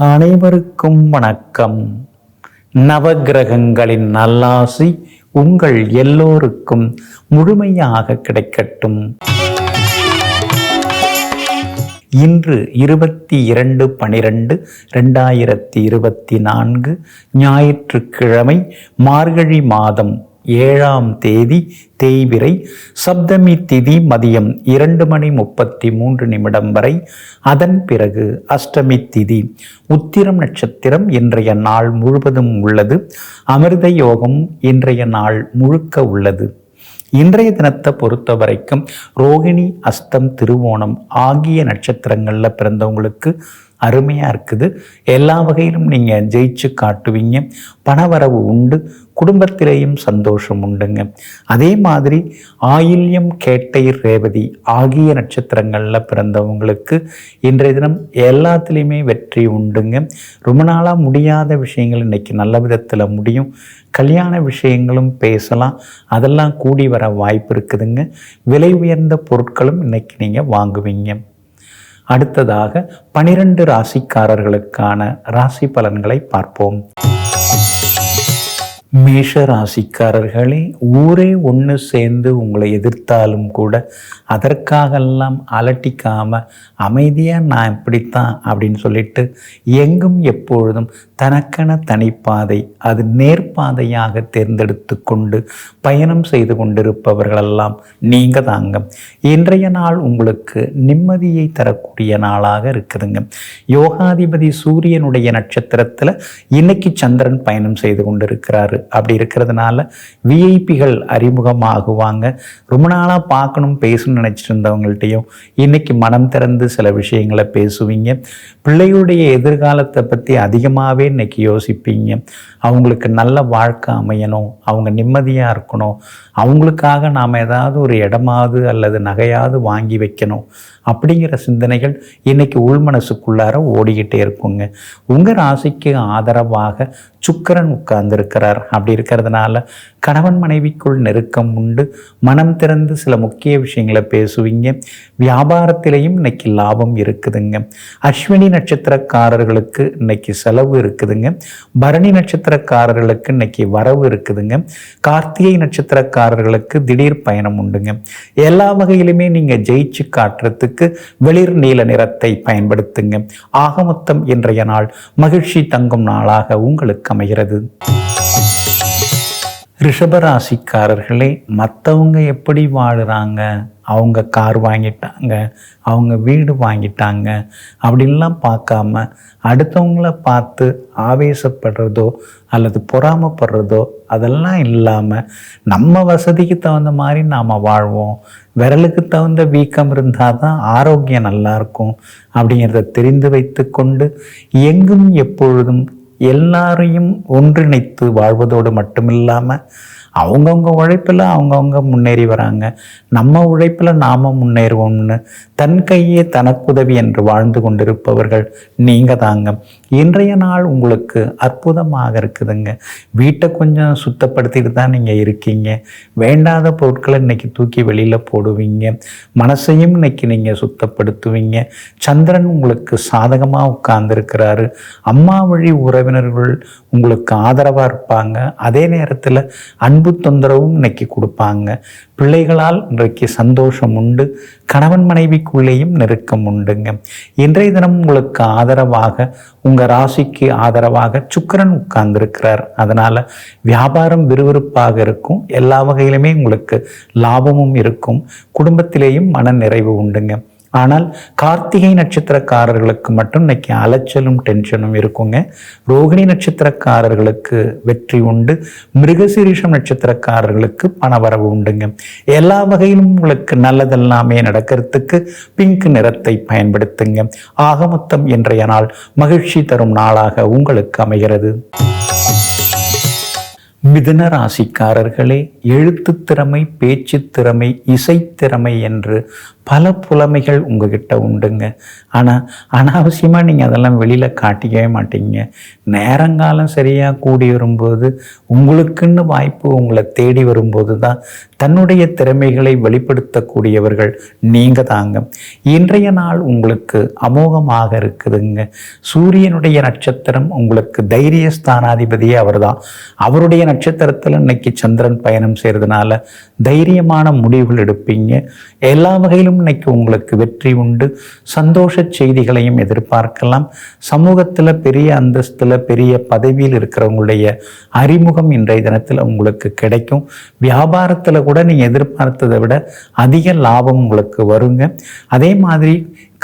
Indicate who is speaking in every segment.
Speaker 1: அனைவருக்கும் வணக்கம். நவகிரகங்களின் நல்லாசி உங்கள் எல்லோருக்கும் முழுமையாக கிடைக்கட்டும். இன்று 22/12/2024 ஞாயிற்றுக்கிழமை, மார்கழி மாதம் 7ஆம் தேதி, தேய்பிறை, சப்தமி திதி மதியம் 2:33 வரை. அதன் பிறகு அஷ்டமி திதி, உத்திரம் நட்சத்திரம் இன்றைய நாள் முழுவதும் உள்ளது. அமிர்த யோகம் இன்றைய நாள் முழுக்க உள்ளது. இன்றைய தினத்தை பொறுத்த வரைக்கும் ரோகிணி, அஸ்தம், திருவோணம் ஆகிய நட்சத்திரங்களில் பிறந்தவங்களுக்கு அருமையாக இருக்குது. எல்லா வகையிலும் நீங்கள் ஜெயிச்சு காட்டுவீங்க. பணவரவு உண்டு. குடும்பத்திலேயும் சந்தோஷம் உண்டுங்க. அதே மாதிரி ஆயில்யம், கேட்டை, ரேவதி ஆகிய நட்சத்திரங்களில் பிறந்தவங்களுக்கு இன்றைய தினம் எல்லாத்துலேயுமே வெற்றி உண்டுங்க. ரொம்ப நாளாக முடியாத விஷயங்கள் இன்னைக்கு நல்ல விதத்தில் முடியும். கல்யாண விஷயங்களும் பேசலாம். அதெல்லாம் கூடி வர வாய்ப்பு இருக்குதுங்க. விலை உயர்ந்த பொருட்களும் இன்னைக்கு நீங்கள் வாங்குவீங்க. அடுத்ததாக 12 ராசிக்காரர்களுக்கான ராசி பலன்களை பார்ப்போம். மேஷ ராசிக்காரர்களே, ஊரே ஒன்று சேர்ந்து உங்களை எதிர்த்தாலும் கூட அதற்காகெல்லாம் அலட்டிக்காமல் அமைதியாக நான் இப்படித்தான் அப்படின்னு சொல்லிட்டு எங்கும் எப்பொழுதும் தனக்கென தனிப்பாதை, அது நேர்பாதையாக தேர்ந்தெடுத்து கொண்டு பயணம் செய்து கொண்டிருப்பவர்களெல்லாம் நீங்கள் தாங்க. இன்றைய நாள் உங்களுக்கு நிம்மதியை தரக்கூடிய நாளாக இருக்குதுங்க. யோகாதிபதி சூரியனுடைய நட்சத்திரத்தில் இன்னைக்கு சந்திரன் பயணம் செய்து கொண்டிருக்கிறாரு. அப்படி இருக்கிறதுனால விஐபிகள் அறிமுகமாகுவாங்க. ரொம்ப நாளாக பார்க்கணும், பேசணும்னு நினச்சிட்டு இருந்தவங்கள்ட்டையும் இன்னைக்கு மனம் திறந்து சில விஷயங்களை பேசுவீங்க. பிள்ளைகளுடைய எதிர்காலத்தை பற்றி அதிகமாகவே இன்னைக்கு யோசிப்பீங்க. அவங்களுக்கு நல்ல வாழ்க்கை அமையணும், அவங்க நிம்மதியாக இருக்கணும், அவங்களுக்காக நாம் ஏதாவது ஒரு இடமாவது அல்லது நகையாவது வாங்கி வைக்கணும் அப்படிங்கிற சிந்தனைகள் இன்னைக்கு உள்மனசுக்குள்ளார ஓடிக்கிட்டே இருக்குங்க. உங்கள் ராசிக்கு ஆதரவாக சுக்கிரன் உட்கார்ந்துருக்கிறார். அப்படி இருக்கிறதுனால கணவன் மனைவிக்குள் நெருக்கம் உண்டு. மனம் திறந்து சில முக்கிய விஷயங்களை பேசுவீங்க. வியாபாரத்திலையும் இன்னைக்கு லாபம் இருக்குதுங்க. அஸ்வினி நட்சத்திரக்காரர்களுக்கு இன்னைக்கு செலவு இருக்குதுங்க. பரணி நட்சத்திரக்காரர்களுக்கு இன்னைக்கு வரவு இருக்குதுங்க. கார்த்திகை நட்சத்திரக்காரர்களுக்கு திடீர் பயணம் உண்டுங்க. எல்லா வகையிலுமே நீங்கள் ஜெயிச்சு காட்டுறதுக்கு வெளிர் நீல நிறத்தை பயன்படுத்துங்க. ஆக மொத்தம் இன்றைய நாள் மகிழ்ச்சி தங்கும் நாளாக உங்களுக்கு அமைகிறது. ரிஷபராசிக்காரர்களே, மற்றவங்க எப்படி வாழுறாங்க, அவங்க கார் வாங்கிட்டாங்க, அவங்க வீடு வாங்கிட்டாங்க அப்படின்லாம் பார்க்காம அடுத்தவங்கள பார்த்து ஆவேசப்படுறதோ அல்லது பொறாமப்படுறதோ அதெல்லாம் இல்லாமல் நம்ம வசதிக்கு தகுந்த மாதிரி நாம் வாழ்வோம். விரலுக்கு தகுந்த வீக்கம் இருந்தால் தான் ஆரோக்கியம் நல்லாயிருக்கும் அப்படிங்கிறத தெரிந்து வைத்து கொண்டு எங்கும் எப்பொழுதும் எல்லாரையும் ஒன்றிணைத்து வாழ்வதோடு மட்டுமில்லாமல் அவங்கவுங்க உழைப்பில் அவங்கவுங்க முன்னேறி வராங்க, நம்ம உழைப்பில் நாம் முன்னேறுவோம்னு தன் கையே தனக்குதவி என்று வாழ்ந்து கொண்டிருப்பவர்கள் நீங்கள் தாங்க. இன்றைய நாள் உங்களுக்கு அற்புதமாக இருக்குதுங்க. வீட்டை கொஞ்சம் சுத்தப்படுத்திட்டு தான் நீங்கள் இருக்கீங்க. வேண்டாத பொருட்களை இன்னைக்கு தூக்கி வெளியில் போடுவீங்க. மனசையும் இன்னைக்கு நீங்கள் சுத்தப்படுத்துவீங்க. சந்திரன் உங்களுக்கு சாதகமாக உட்கார்ந்துருக்கிறாரு. அம்மா வழி உறவினர்கள் உங்களுக்கு ஆதரவாக இருப்பாங்க. அதே நேரத்தில் அன்பு தொந்தரவும் இன்னைக்கு கொடுப்பாங்க. பிள்ளைகளால் இன்றைக்கு சந்தோஷம் உண்டு. கணவன் மனைவிக்குள்ளேயும் நெருக்கம் உண்டுங்க. இன்றைய தினம் உங்களுக்கு ஆதரவாக, உங்கள் ராசிக்கு ஆதரவாக சுக்கிரன் உட்கார்ந்துருக்கிறார். அதனால் வியாபாரம் விறுவிறுப்பாக இருக்கும். எல்லா வகையிலுமே உங்களுக்கு லாபமும் இருக்கும். குடும்பத்திலேயும் மன நிறைவு உண்டுங்க. ஆனால் கார்த்திகை நட்சத்திரக்காரர்களுக்கு மட்டும் இன்னைக்கு அலைச்சலும் டென்ஷனும் இருக்குங்க. ரோகிணி நட்சத்திரக்காரர்களுக்கு வெற்றி உண்டு. மிருகசீரிஷம் நட்சத்திரக்காரர்களுக்கு பணவரவு உண்டுங்க. எல்லா வகையிலும் உங்களுக்கு நல்லதெல்லாமே நடக்கிறதுக்கு பிங்க் நிறத்தை பயன்படுத்துங்க. ஆக மொத்தம் இன்றைய நாள் மகிழ்ச்சி தரும் நாளாக உங்களுக்கு அமைகிறது. மிதுன ராசிக்காரர்களே, எழுத்து திறமை, பேச்சு திறமை, இசைத்திறமை என்று பல புலமைகள் உங்ககிட்ட உண்டுங்க. ஆனால் அனாவசியமாக நீங்கள் அதெல்லாம் வெளியில் காட்டிக்கவே மாட்டீங்க. நேரங்காலம் சரியாக கூடி வரும்போது, உங்களுக்குன்னு வாய்ப்பு உங்களை தேடி வரும்போது தான் தன்னுடைய திறமைகளை வெளிப்படுத்தக்கூடியவர்கள் நீங்கள் தாங்க. இன்றைய நாள் உங்களுக்கு அமோகமாக இருக்குதுங்க. சூரியனுடைய நட்சத்திரம் உங்களுக்கு தைரிய ஸ்தானாதிபதியே அவர் தான். அவருடைய நட்சத்திரத்தில் இன்னைக்கு சந்திரன் பயணம் செய்கிறதுனால தைரியமான முடிவுகள் எடுப்பீங்க. எல்லா வகையிலும் இன்னைக்கு உங்களுக்கு வெற்றி உண்டு. சந்தோஷ செய்திகளையும் எதிர்பார்க்கலாம். சமூகத்தில் பெரிய அந்தஸ்தில் பெரிய பதவியில் இருக்கிறவங்களுடைய அறிமுகம் இன்றைய தினத்தில் உங்களுக்கு கிடைக்கும். வியாபாரத்தில் கூட நீங்கள் எதிர்பார்த்ததை விட அதிக லாபம் உங்களுக்கு வருங்க. அதே மாதிரி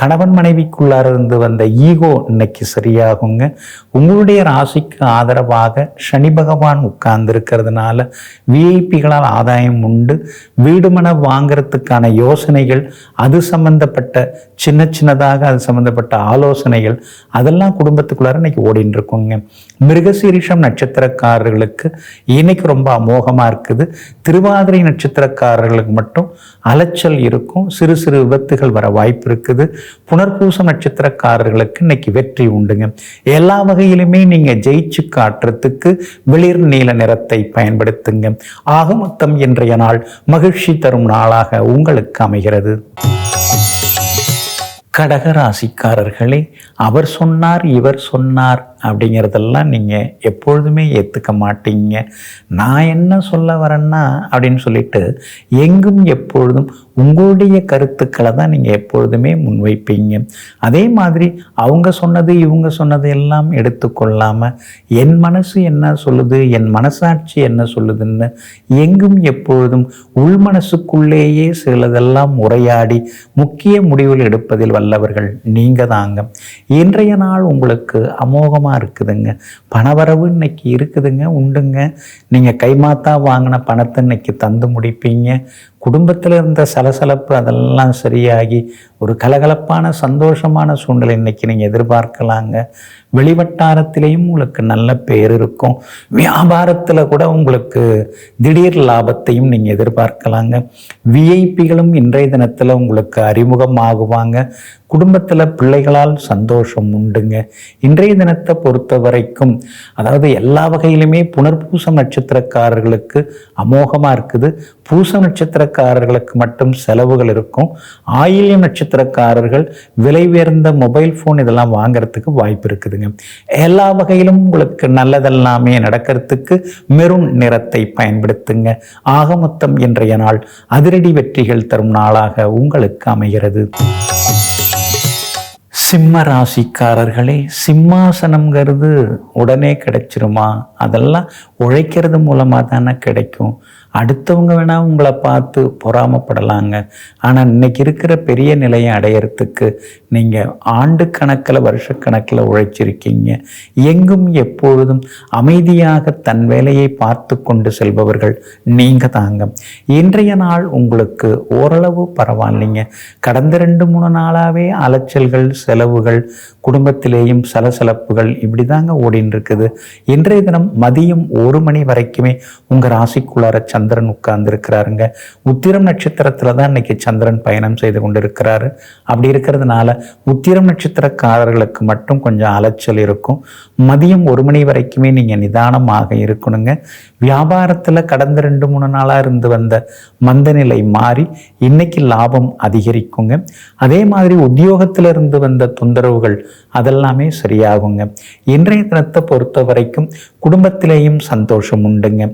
Speaker 1: கணவன் மனைவிக்குள்ளார இருந்து வந்த ஈகோ இன்னைக்கு சரியாகுங்க. உங்களுடைய ராசிக்கு ஆதரவாக சனி பகவான் உட்கார்ந்து இருக்கிறதுனால விஐபிகளால் ஆதாயம் உண்டு. வீடு மனை வாங்கிறதுக்கான யோசனைகள், அது சம்பந்தப்பட்ட சின்னதாக அது சம்பந்தப்பட்ட ஆலோசனைகள் அதெல்லாம் குடும்பத்துக்குள்ளார இன்னைக்கு ஓடின்னு இருக்குங்க. மிருகசீரிஷம் நட்சத்திரக்காரர்களுக்கு இன்னைக்கு ரொம்ப அமோகமாக இருக்குது. திருவாதிரை நட்சத்திரக்காரர்களுக்கு மட்டும் அலைச்சல் இருக்கும். சிறு சிறு விபத்துகள் வர வாய்ப்பு இருக்குது. புனர்பூசம் நட்சத்திரக்காரர்களுக்கு இன்னைக்கு வெற்றி உண்டுங்க. எல்லா வகையிலுமே நீங்க ஜெயிச்சு காட்டுறதுக்கு வெளிர் நீல நிறத்தை பயன்படுத்துங்க. ஆக மொத்தம் இன்றைய நாள் மகிழ்ச்சி தரும் நாளாக உங்களுக்கு அமைகிறது. கடகராசிக்காரர்களே, அவர் சொன்னார் இவர் சொன்னார் அப்படிங்கிறதெல்லாம் நீங்கள் எப்பொழுதுமே ஏற்றுக்க மாட்டீங்க. நான் என்ன சொல்ல வரேன்னா அப்படின்னு சொல்லிட்டு எங்கும் எப்பொழுதும் உங்களுடைய கருத்துக்களை தான் நீங்கள் எப்பொழுதுமே முன்வைப்பீங்க. அதே மாதிரி அவங்க சொன்னது இவங்க சொன்னது எல்லாம் எடுத்துக்கொள்ளாமல் என் மனசு என்ன சொல்லுது, என் மனசாட்சி என்ன சொல்லுதுன்னு எங்கும் எப்பொழுதும் உள் மனசுக்குள்ளேயே சிலதெல்லாம் உரையாடி முக்கிய முடிவுகள் எடுப்பதில் வல்லவர்கள் நீங்கள் தாங்க. இன்றைய நாள் உங்களுக்கு அமோகமாக இருக்குதுங்க. பணவரவு இன்னைக்கு இருக்குதுங்க, உண்டுங்க. நீங்கள் கைமாத்தா வாங்கின பணத்தை இன்னைக்கு தந்து முடிப்பீங்க. குடும்பத்தில் இருந்த சலசலப்பு அதெல்லாம் சரியாகி ஒரு கலகலப்பான சந்தோஷமான சூழ்நிலை இன்னைக்கு நீங்கள் எதிர்பார்க்கலாங்க. வெளிவட்டாரத்திலையும் உங்களுக்கு நல்ல பேர் இருக்கும். வியாபாரத்தில் கூட உங்களுக்கு திடீர் லாபத்தையும் நீங்கள் எதிர்பார்க்கலாங்க. விஐபிகளும் இன்றைய தினத்தில் உங்களுக்கு அறிமுகம் ஆகுவாங்க. குடும்பத்தில் பிள்ளைகளால் சந்தோஷம் உண்டுங்க. இன்றைய தினத்தை பொறுத்த வரைக்கும் அதாவது எல்லா வகையிலுமே புனர்பூசம் நட்சத்திரக்காரர்களுக்கு அமோகமாக இருக்குது. பூசம் நட்சத்திரக்காரர்களுக்கு மட்டும் செலவுகள் இருக்கும். ஆயில்யம் நட்சத்திரக்காரர்கள் விலை உயர்ந்த மொபைல் ஃபோன் இதெல்லாம் வாங்கிறதுக்கு வாய்ப்பு இருக்குதுங்க. எல்லா வகையிலும் உங்களுக்கு நல்லதெல்லாமே நடக்கிறதுக்கு மெரூன் நிறத்தை பயன்படுத்துங்க. ஆக மொத்தம் இன்றைய நாள் அதிரடி வெற்றிகள் தரும் நாளாக உங்களுக்கு அமைகிறது. சிம்ம ராசிக்காரர்களே, சிம்மாசனம்ங்கிறது உடனே கிடைச்சிருமா? அதெல்லாம் உழைக்கிறது மூலமாக தானே கிடைக்கும். அடுத்தவங்க வேணால் உங்களை பார்த்து பொறாமப்படலாங்க. ஆனால் இன்னைக்கு இருக்கிற பெரிய நிலையை அடையிறதுக்கு நீங்கள் ஆண்டு கணக்கில் வருஷக்கணக்கில் உழைச்சிருக்கீங்க. எங்கும் எப்பொழுதும் அமைதியாக தன் வேலையை பார்த்து கொண்டு செல்பவர்கள் நீங்கள் தாங்க. இன்றைய நாள் உங்களுக்கு ஓரளவு பரவாயில்லைங்க. கடந்த 2-3 நாளாகவே அலைச்சல்கள், செலவுகள், குடும்பத்திலேயும் சலசலப்புகள் இப்படி தாங்க ஓடின்னு இருக்குது. இன்றைய தினம் மதியம் 1 மணி வரைக்குமே உங்கள் ராசிக்குள்ளார சந்திரன் உட்கார்ந்து இருக்கிறாருங்க. உத்திரம் நட்சத்திரத்துல தான் இன்னைக்கு சந்திரன் பயணம் செய்து கொண்டு இருக்கிறாரு. அப்படி இருக்கிறதுனால உத்திரம் நட்சத்திரக்காரர்களுக்கு மட்டும் கொஞ்சம் அலைச்சல் இருக்கும். மதியம் 1 மணி வரைக்குமே நீங்க நிதானமாக இருக்கணுங்க. வியாபாரத்துல கடந்த 2-3 நாளா இருந்து வந்த மந்த நிலை மாறி இன்னைக்கு லாபம் அதிகரிக்குங்க. அதே மாதிரி உத்தியோகத்துல இருந்து வந்த தொந்தரவுகள் அதெல்லாமே சரியாகுங்க. இன்றைய தினத்தை பொறுத்த வரைக்கும் குடும்பத்திலேயும் சந்தோஷம் உண்டுங்க.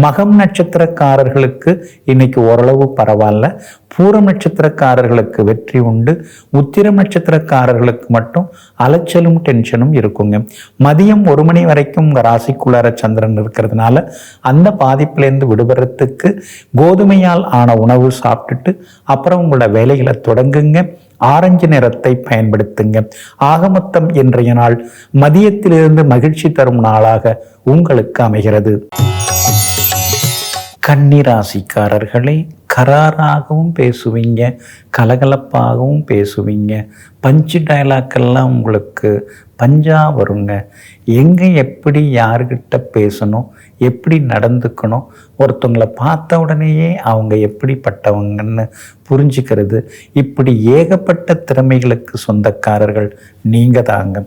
Speaker 1: மகம் நட்சத்திரக்காரர்களுக்கு இன்னைக்கு ஓரளவு பரவாயில்ல. பூரம் நட்சத்திரக்காரர்களுக்கு வெற்றி உண்டு. உத்திரம் நட்சத்திரக்காரர்களுக்கு மட்டும் அலைச்சலும் டென்ஷனும் இருக்குங்க. மதியம் 1 மணி வரைக்கும் உங்கள் ராசிக்குள்ளார சந்திரன் இருக்கிறதுனால அந்த பாதிப்பிலேருந்து விடுபடுறதுக்கு கோதுமையால் ஆன உணவு சாப்பிட்டுட்டு அப்புறம் உங்களோட வேலைகளை தொடங்குங்க. ஆரஞ்சு நிறத்தை பயன்படுத்துங்க. ஆக மொத்தம் இன்றைய நாள் மதியத்திலிருந்து மகிழ்ச்சி தரும் நாளாக உங்களுக்கு அமைகிறது. கன்னிராசிக்காரர்களே, கராராகவும் பேசுவீங்க, கலகலப்பாகவும் பேசுவீங்க. பஞ்சு டயலாக்கெல்லாம் உங்களுக்கு பஞ்சா வருங்க. எங்கே எப்படி யாருக்கிட்ட பேசணும், எப்படி நடந்துக்கணும், ஒருத்தவங்களை பார்த்த உடனேயே அவங்க எப்படிப்பட்டவங்கன்னு புரிஞ்சுக்கிறது, இப்படி ஏகப்பட்ட திறமைகளுக்கு சொந்தக்காரர்கள் நீங்கள் தாங்க.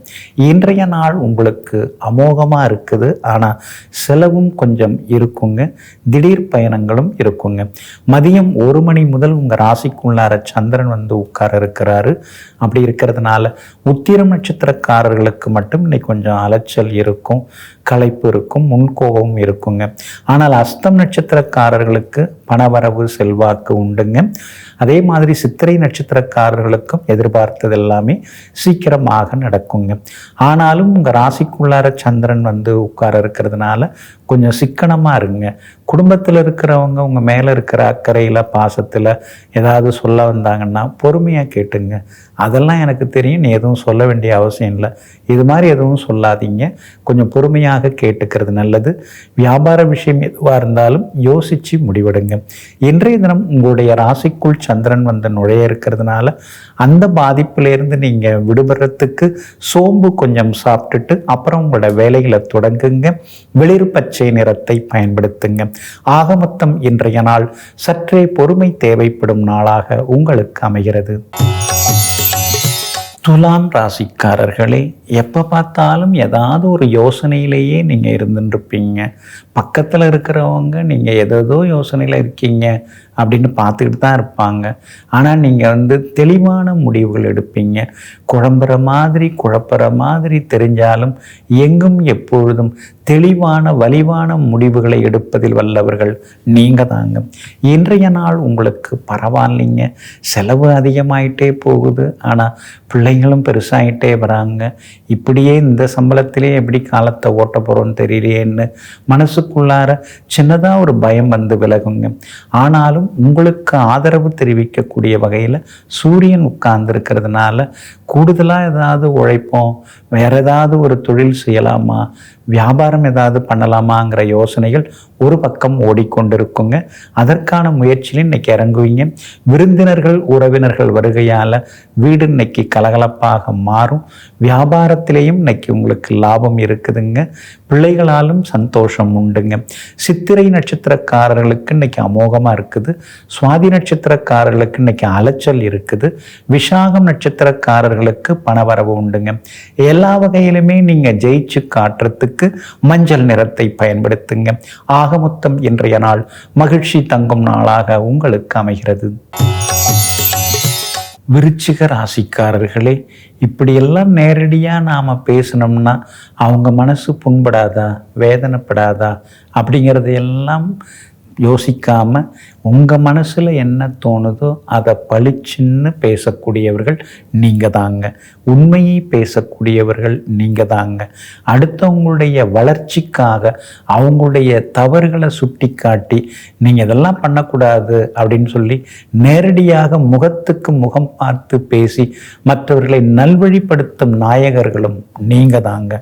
Speaker 1: இன்றைய நாள் உங்களுக்கு அமோகமாக இருக்குது. ஆனால் செலவும் கொஞ்சம் இருக்குங்க. திடீர் பயணங்களும் இருக்குங்க. மதியம் 1 மணி முதல் உங்கள் ராசிக்குள்ளார சந்திரன் வந்து உட்கார இருக்கிறாரு. அப்படி இருக்கிறதுனால உத்திரம் நட்சத்திரக்காரர்களுக்கு மட்டும் இன்னைக்கு கொஞ்சம் அலைச்சல் இருக்கும், களைப்பு இருக்கும், முன்கோபம் இருக்குங்க. ஆனால் அஸ்தம் நட்சத்திரக்காரர்களுக்கு பணவரவு செல்வாக்கு உண்டுங்க. அதே மாதிரி சித்திரை நட்சத்திரக்காரர்களுக்கும் எதிர்பார்த்தது எல்லாமே சீக்கிரமாக நடக்குங்க. ஆனாலும் உங்கள் ராசிக்குள்ளார சந்திரன் வந்து உட்கார இருக்கிறதுனால கொஞ்சம் சிக்கனமாக இருங்க. குடும்பத்தில் இருக்கிறவங்க உங்கள் மேலே இருக்கிற அக்கறையில் பாசத்தில் ஏதாவது சொல்ல வந்தாங்கன்னா பொறுமையாக கேட்டுங்க. அதெல்லாம் எனக்கு தெரியும், நீ எதுவும் சொல்ல வேண்டிய அவசியம் இல்லை, இது மாதிரி எதுவும் சொல்லாதீங்க, கொஞ்சம் பொறுமையாக கேட்டுக்கிறது நல்லது. வியாபார விஷயம் எதுவாக இருந்தாலும் யோசித்து முடிவெடுங்க. இன்றைய தினம் உங்களுடைய ராசிக்குள் சந்திரன் வந்து நுழைய இருக்கிறதுனால அந்த பாதிப்பிலேருந்து நீங்கள் விடுபடுறதுக்கு சோம்பு கொஞ்சம் சாப்பிட்டுட்டு அப்புறம் உங்களோட வேலைகளை தொடங்குங்க. வெளிர் பச்சை நிறத்தை பயன்படுத்துங்க. ஆக மொத்தம் இன்றைய நாள் சற்றே பொறுமை தேவைப்படும் நாளாக உங்களுக்கு அமைகிறது. துலாம் ராசிக்காரர்களே, எப்போ பார்த்தாலும் ஏதாவது ஒரு யோசனையிலேயே நீங்கள் இருந்துருப்பீங்க. பக்கத்தில் இருக்கிறவங்க நீங்கள் ஏதோ யோசனையில் இருக்கீங்க அப்படின்னு பார்த்துக்கிட்டு தான் இருப்பாங்க. ஆனால் நீங்கள் வந்து தெளிவான முடிவுகள் எடுப்பீங்க. குழப்புற மாதிரி தெரிஞ்சாலும் எங்கும் எப்பொழுதும் தெளிவான வலிவான முடிவுகளை எடுப்பதில் வல்லவர்கள் நீங்கள் தாங்க. இன்றைய நாள் உங்களுக்கு பரவாயில்லைங்க. செலவு அதிகமாயிட்டே போகுது, ஆனால் பிள்ளைங்களும் பெருசாகிட்டே வராங்க. இப்படியே இந்த சம்பளத்திலே எப்படி காலத்தை ஓட்ட போகிறோன்னு தெரியலையேன்னு மனசுக்குள்ளார சின்னதாக ஒரு பயம் வந்து விலகுங்க. ஆனாலும் உங்களுக்கு ஆதரவு தெரிவிக்கக்கூடிய வகையில் சூரியன் உட்கார்ந்து இருக்கிறதுனால கூடுதலாக ஏதாவது உழைப்போம், வேற ஏதாவது ஒரு தொழில் செய்யலாமா, வியாபாரம் ஏதாவது பண்ணலாமாங்கிற யோசனைகள் ஒரு பக்கம் ஓடிக்கொண்டிருக்குங்க. அதற்கான முயற்சியில் இன்னைக்கு இறங்குவீங்க. விருந்தினர்கள் உறவினர்கள் வருகையால் வீடு இன்னைக்கு கலகலப்பாக மாறும். வியாபாரத்திலேயும் இன்னைக்கு உங்களுக்கு லாபம் இருக்குதுங்க. பிள்ளைகளாலும் சந்தோஷம் உண்டுங்க. சித்திரை நட்சத்திரக்காரர்களுக்கு இன்னைக்கு அமோகமாக இருக்குது. சுவாதி நட்சத்திரக்காரர்களுக்கு இன்னைக்கு அலைச்சல் இருக்குது. விசாகம் நட்சத்திரக்காரர்களுக்கு பணவரவு உண்டுங்க. எல்லா வகையிலுமே நீங்கள் ஜெயிச்சு காட்டுறதுக்கு மஞ்சள் நிறத்தை பயன்படுத்துங்க. ஆக மொத்தம் இன்றைய நாள் மகிழ்ச்சி தங்கும் நாளாக உங்களுக்கு அமைகிறது. விருச்சிக ராசிக்காரர்களே, இப்படியெல்லாம் நேரடியாக நாம் பேசினோம்னா அவங்க மனசு புண்படாதா, வேதனைப்படாதா அப்படிங்கிறதையெல்லாம் யோசிக்காமல் உங்கள் மனசில் என்ன தோணுதோ அதை பளிச்சுன்னு பேசக்கூடியவர்கள் நீங்கள் தாங்க. உண்மையை பேசக்கூடியவர்கள் நீங்கள் தாங்க. அடுத்தவங்களுடைய வளர்ச்சிக்காக அவங்களுடைய தவறுகளை சுட்டி காட்டி நீங்கள் இதெல்லாம் பண்ணக்கூடாது அப்படின்னு சொல்லி நேரடியாக முகத்துக்கு முகம் பார்த்து பேசி மற்றவர்களை நல்வழிப்படுத்தும் நாயகர்களும் நீங்கள் தாங்க.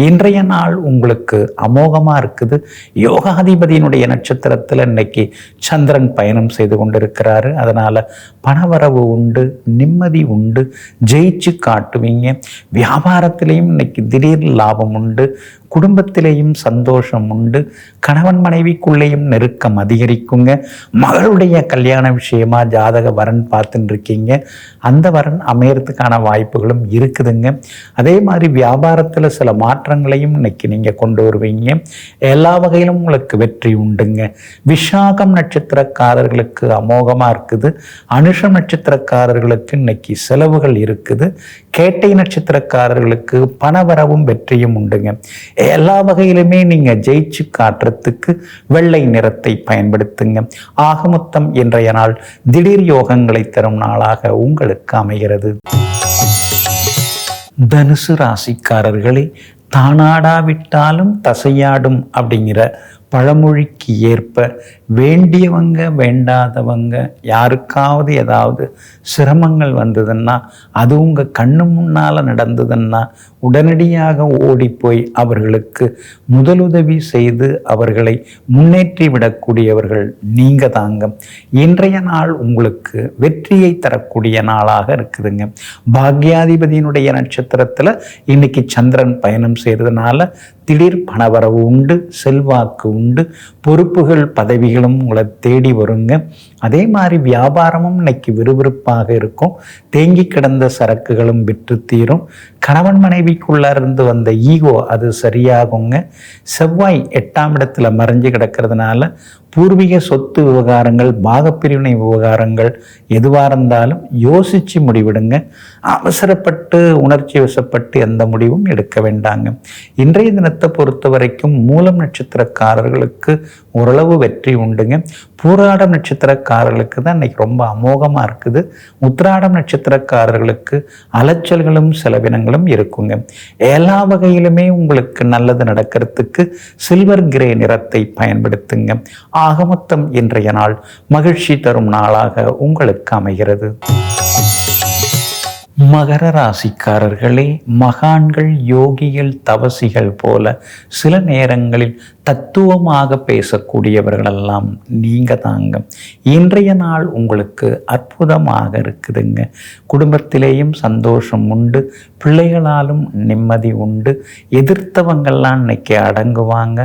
Speaker 1: இன்றைய நாள் உங்களுக்கு அமோகமாக இருக்குது. யோகாதிபதியினுடைய நட்சத்திரத்தில் இன்னைக்கு சந்திரன் பயணம் செய்து கொண்டிருக்கிறாரு. அதனால பணவரவு உண்டு, நிம்மதி உண்டு, ஜெயிச்சு காட்டுவீங்க. வியாபாரத்திலையும் இன்னைக்கு திடீர் லாபம் உண்டு. குடும்பத்திலேயும் சந்தோஷம் உண்டு. கணவன் மனைவிக்குள்ளேயும் நெருக்கம் அதிகரிக்குங்க. மகளுடைய கல்யாண விஷயமா ஜாதக வரன் பார்த்துட்டு இருக்கீங்க. அந்த வரன் அமையறதுக்கான வாய்ப்புகளும் இருக்குதுங்க. அதே மாதிரி வியாபாரத்தில் சில மாற்றங்களையும் இன்னைக்கு நீங்கள் கொண்டு வருவீங்க. எல்லா வகையிலும் உங்களுக்கு வெற்றி உண்டுங்க. விஷாகம் நட்சத்திரக்காரர்களுக்கு அமோகமாக இருக்குது. அனுஷம் நட்சத்திரக்காரர்களுக்கு இன்னைக்கு செலவுகள் இருக்குது. கேட்டை நட்சத்திரக்காரர்களுக்கு பணவரவும் வெற்றியும் உண்டுங்க. எல்லா வகையிலுமே நீங்க ஜெயிச்சு காட்டுறதுக்கு வெள்ளை நிறத்தை பயன்படுத்துங்க. ஆக மொத்தம் இன்றைய நாள் திடீர் யோகங்களை தரும் நாளாக உங்களுக்கு அமைகிறது. தனுசு ராசிக்காரர்களே, தானாடாவிட்டாலும் தசையாடும் அப்படிங்கிற பழமொழிக்கு ஏற்ப வேண்டியவங்க வேண்டாதவங்க யாருக்காவது ஏதாவது சிரமங்கள் வந்ததுன்னா, அது உங்கள் கண்ணு முன்னால் நடந்ததுன்னா உடனடியாக ஓடிப்போய் அவர்களுக்கு முதலுதவி செய்து அவர்களை முன்னேற்றி விடக்கூடியவர்கள் நீங்க தாங்க. இன்றைய நாள் உங்களுக்கு வெற்றியை தரக்கூடிய நாளாக இருக்குதுங்க. பாக்யாதிபதியினுடைய நட்சத்திரத்தில் இன்னைக்கு சந்திரன் பயணம் செய்கிறதுனால திடீர் பணவரவு உண்டு, செல்வாக்கு உண்டு, பொறுப்புகள் பதவிகளும் உங்களை தேடி வருங்க. அதே மாதிரி வியாபாரமும் இன்னைக்கு விறுவிறுப்பாக இருக்கும். தேங்கி கிடந்த சரக்குகளும் விற்று தீரும். கணவன் மனைவிக்குள்ள இருந்து வந்த ஈகோ அது சரியாகுங்க. செவ்வாய் 8ஆம் இடத்துல மறைஞ்சு கிடக்கிறதுனால பூர்வீக சொத்து விவகாரங்கள், பாகப்பிரிவினை விவகாரங்கள் எதுவாக இருந்தாலும் யோசித்து முடிவிடுங்க. அவசரப்பட்டு உணர்ச்சி வசப்பட்டு எந்த முடிவும் எடுக்க வேண்டாங்க. இன்றைய தினத்தை பொறுத்த வரைக்கும் மூலம் நட்சத்திரக்காரர்களுக்கு ஓரளவு வெற்றி உண்டுங்க. பூராடம் நட்சத்திரக்காரர்களுக்கு தான் இன்னைக்கு ரொம்ப அமோகமாக இருக்குது. உத்திராடம் நட்சத்திரக்காரர்களுக்கு அலைச்சல்களும் செலவினங்களும் இருக்குங்க. எல்லா வகையிலுமே உங்களுக்கு நல்லது நடக்கிறதுக்கு சில்வர் கிரே நிறத்தை பயன்படுத்துங்க. ஆக மொத்தம் இன்றைய நாள் மகிழ்ச்சி தரும் நாளாக உங்களுக்கு அமைகிறது. மகர ராசிக்காரர்களே, மகான்கள், யோகிகள், தவசிகள் போல சில நேரங்களில் தத்துவமாக பேசக்கூடியவர்களெல்லாம் நீங்க தாங்க. இன்றைய நாள் உங்களுக்கு அற்புதமாக இருக்குதுங்க. குடும்பத்திலேயும் சந்தோஷம் உண்டு, பிள்ளைகளாலும் நிம்மதி உண்டு. எதிர்த்தவங்கள்லாம் இன்னைக்கு அடங்குவாங்க.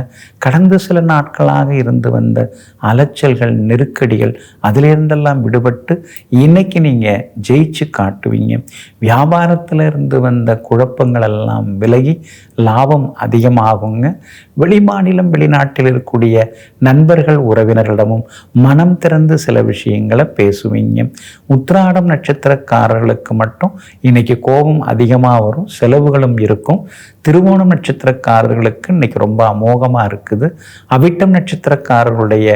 Speaker 1: கடந்த சில நாட்களாக இருந்து வந்த அலைச்சல்கள், நெருக்கடிகள் அதிலிருந்தெல்லாம் விடுபட்டு இன்னைக்கு நீங்கள் ஜெயிச்சு காட்டுவீங்க. வியாபாரத்தில் இருந்து வந்த குழப்பங்கள் எல்லாம் விலகி லாபம் அதிகமாகுங்க. வெளிமாநிலம், வெளிநாட்டில் இருக்கக்கூடிய நண்பர்கள், உறவினர்களிடமும் மனம் திறந்து சில விஷயங்களை பேசுவீங்க. உத்திராடம் நட்சத்திரக்காரர்களுக்கு மட்டும் இன்னைக்கு கோபம் அதிகமாக வரும், செலவுகளும் இருக்கும். திருவோணம் நட்சத்திரக்காரர்களுக்கு இன்னைக்கு ரொம்ப அமோகமாக இருக்குது. அவிட்டம் நட்சத்திரக்காரர்களுடைய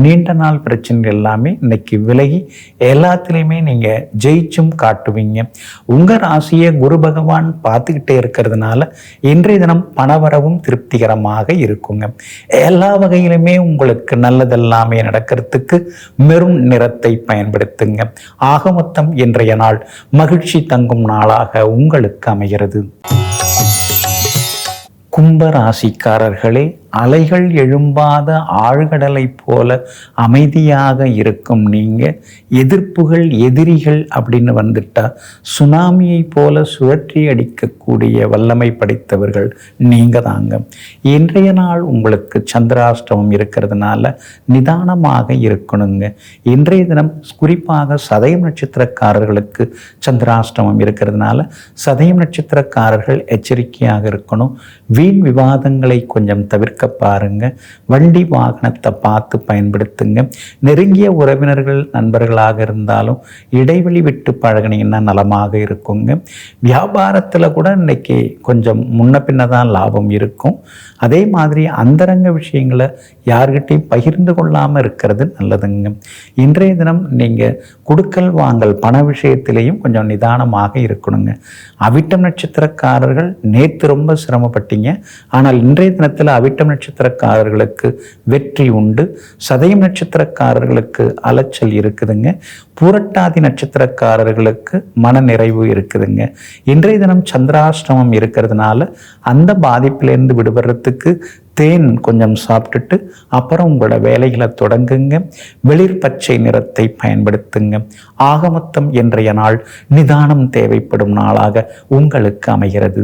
Speaker 1: நீண்ட நாள் பிரச்சனை எல்லாமே இன்னைக்கு விலகி எல்லாத்துலேயுமே நீங்கள் ஜெயிச்சும் காட்டுவீங்க. உங்கள் ராசியை குரு பகவான் பார்த்துக்கிட்டே இருக்கிறதுனால இன்றைய தினம் பணவரவும் திருப்திகரமாக இருக்குங்க. எல்லா வகையிலுமே உங்களுக்கு நல்லதெல்லாமே நடக்கிறதுக்கு மெரூன் நிறத்தை பயன்படுத்துங்க. ஆக மொத்தம் இன்றைய நாள் மகிழ்ச்சி தங்கும் நாளாக உங்களுக்கு அமைகிறது. கும்ப ராசிக்காரர்களே, அலைகள் எழும்பாத ஆழ்கடலை போல அமைதியாக இருக்கும் நீங்கள் எதிர்ப்புகள், எதிரிகள் அப்படின்னு வந்துட்டா சுனாமியை போல சுழற்றி அடிக்கக்கூடிய வல்லமை படைத்தவர்கள் நீங்கள் தாங்க. இன்றைய நாள் உங்களுக்கு சந்திராஷ்டமம் இருக்கிறதுனால நிதானமாக இருக்கணுங்க. இன்றைய தினம் குறிப்பாக சதயம் நட்சத்திரக்காரர்களுக்கு சந்திராஷ்டமம் இருக்கிறதுனால சதயம் நட்சத்திரக்காரர்கள் எச்சரிக்கையாக இருக்கணும். வீண் விவாதங்களை கொஞ்சம் தவிர்க்க பாருங்க. வண்டி வாகனத்தை பார்த்து பயன்படுத்துங்க. நெருங்கிய உறவினர்கள், நண்பர்களாக இருந்தாலும் இடைவெளி விட்டு பழகினீங்கன்னா நலமாக இருக்குங்க. வியாபாரத்தில் கூட இன்னைக்கு கொஞ்சம் முன்ன பின்ன தான் லாபம் இருக்கும். அதே மாதிரி அந்தரங்க விஷயங்களை யார்கிட்டையும் பகிர்ந்து கொள்ளாமல் இருக்கிறது நல்லதுங்க. இன்றைய தினம் நீங்கள் கொடுக்கல் வாங்கல் பண விஷயத்திலையும் கொஞ்சம் நிதானமாக இருக்கணுங்க. அவிட்டம் நட்சத்திரக்காரர்கள் நேற்று ரொம்ப சிரமப்பட்டீங்க. ஆனால் இன்றைய தினத்தில் அவிட்டம் நட்சத்திரக்காரர்களுக்கு வெற்றி உண்டு. சதயம் நட்சத்திரக்காரர்களுக்கு அலைச்சல் இருக்குதுங்க. பூரட்டாதி நட்சத்திரக்காரர்களுக்கு மன நிறைவு இருக்குதுங்க. இன்றைய தினம் சந்திராஷ்டமம் இருக்கிறதுனால அந்த பாதிப்பிலிருந்து விடுபடுறதுக்கு தேன் கொஞ்சம் சாப்பிட்டுட்டு அப்புறம் உங்களோட வேலைகளை தொடங்குங்க. வெளிர் பச்சை நிறத்தை பயன்படுத்துங்க. ஆக மொத்தம் இன்றைய நாள் நிதானம் தேவைப்படும் நாளாக உங்களுக்கு அமைகிறது.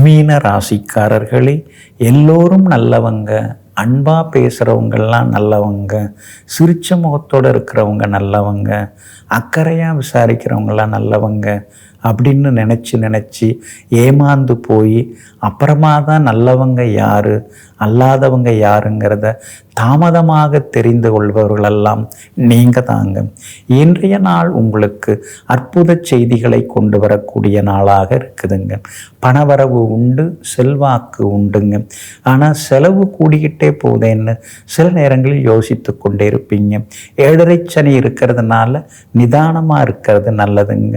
Speaker 1: மீன ராசிக்காரர்களே, எல்லோரும் நல்லவங்க, அன்பாக பேசுகிறவங்கெல்லாம் நல்லவங்க, சிரிச்ச முகத்தோடு இருக்கிறவங்க நல்லவங்க, அக்கறையாக விசாரிக்கிறவங்களாம் நல்லவங்க அப்படின்னு நினச்சி ஏமாந்து போய் அப்புறமா தான் நல்லவங்க யார் அல்லாதவங்க யாருங்கிறத தாமதமாக தெரிந்து கொள்பவர்களெல்லாம் நீங்க தாங்க. இன்றைய நாள் உங்களுக்கு அற்புத செய்திகளை கொண்டு வரக்கூடிய நாளாக இருக்குதுங்க. பணவரவு உண்டு, செல்வாக்கு உண்டுங்க. ஆனால் செலவு கூடிக்கிட்டே போதேன்னு சில நேரங்களில் யோசித்து கொண்டே இருப்பீங்க. 7.5 சனி இருக்கிறதுனால நிதானமாக இருக்கிறது நல்லதுங்க.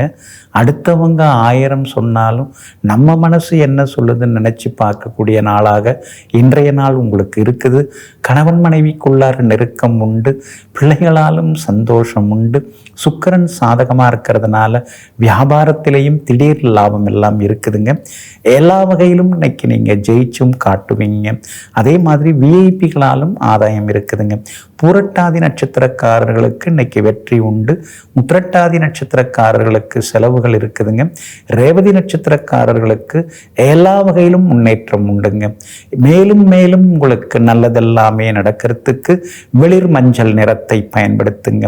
Speaker 1: அடுத்தவங்க 1000 சொன்னாலும் நம்ம மனசு என்ன சொல்லுதுன்னு நினச்சி பார்க்கக்கூடிய நாளாக இன்றைய நாள் உங்களுக்கு இருக்குது. கணவன் மனைவிக்குள்ளார நெருக்கம் உண்டு, பிள்ளைகளாலும் சந்தோஷம் உண்டு. சுக்கிரன் சாதகமாக இருக்கிறதுனால வியாபாரத்திலையும் திடீர் லாபம் எல்லாம் இருக்குதுங்க. எல்லா வகையிலும் இன்னைக்கு நீங்கள் ஜெயிச்சும் காட்டுவீங்க. அதே மாதிரி விஐபிகளாலும் ஆதாயம் இருக்குதுங்க. பூரட்டாதி நட்சத்திரக்காரர்களுக்கு இன்னைக்கு வெற்றி உண்டு. உத்திரட்டாதி நட்சத்திரக்காரர்களுக்கு செலவுகள் இருக்குதுங்க. ரேவதி நட்சத்திரக்காரர்களுக்கு எல்லா வகையிலும் முன்னேற்றம் உண்டுங்க. மேலும் மேலும் உங்களுக்கு நல்லதெல்லாமே நடக்கிறதுக்கு வெளிர் மஞ்சள் நிறத்தை பயன்படுத்துங்க.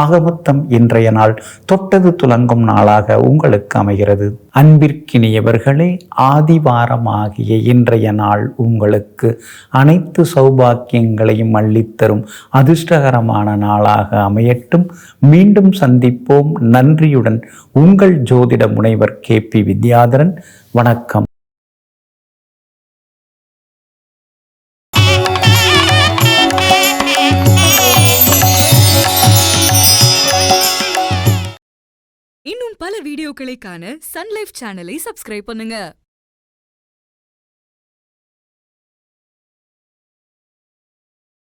Speaker 1: ஆக மொத்தம் இன்றைய நாள் தொட்டது துலங்கும் நாளாக உங்களுக்கு அமைகிறது. அன்பிற்கினியவர்களே, ஆதிவாரமாகிய இன்றைய நாள் உங்களுக்கு அனைத்து சௌபாக்கியங்களையும் அள்ளித்தரும் அதிர்ஷ்டகரமான நாளாக அமையட்டும். மீண்டும் சந்திப்போம். நன்றியுடன் உங்கள் ஜோதிட முனைவர் KP வித்யாதரன். வணக்கம்.
Speaker 2: இன்னும் பல வீடியோக்களை காண சன் லைஃப் சேனலை சப்ஸ்கிரைப் பண்ணுங்க.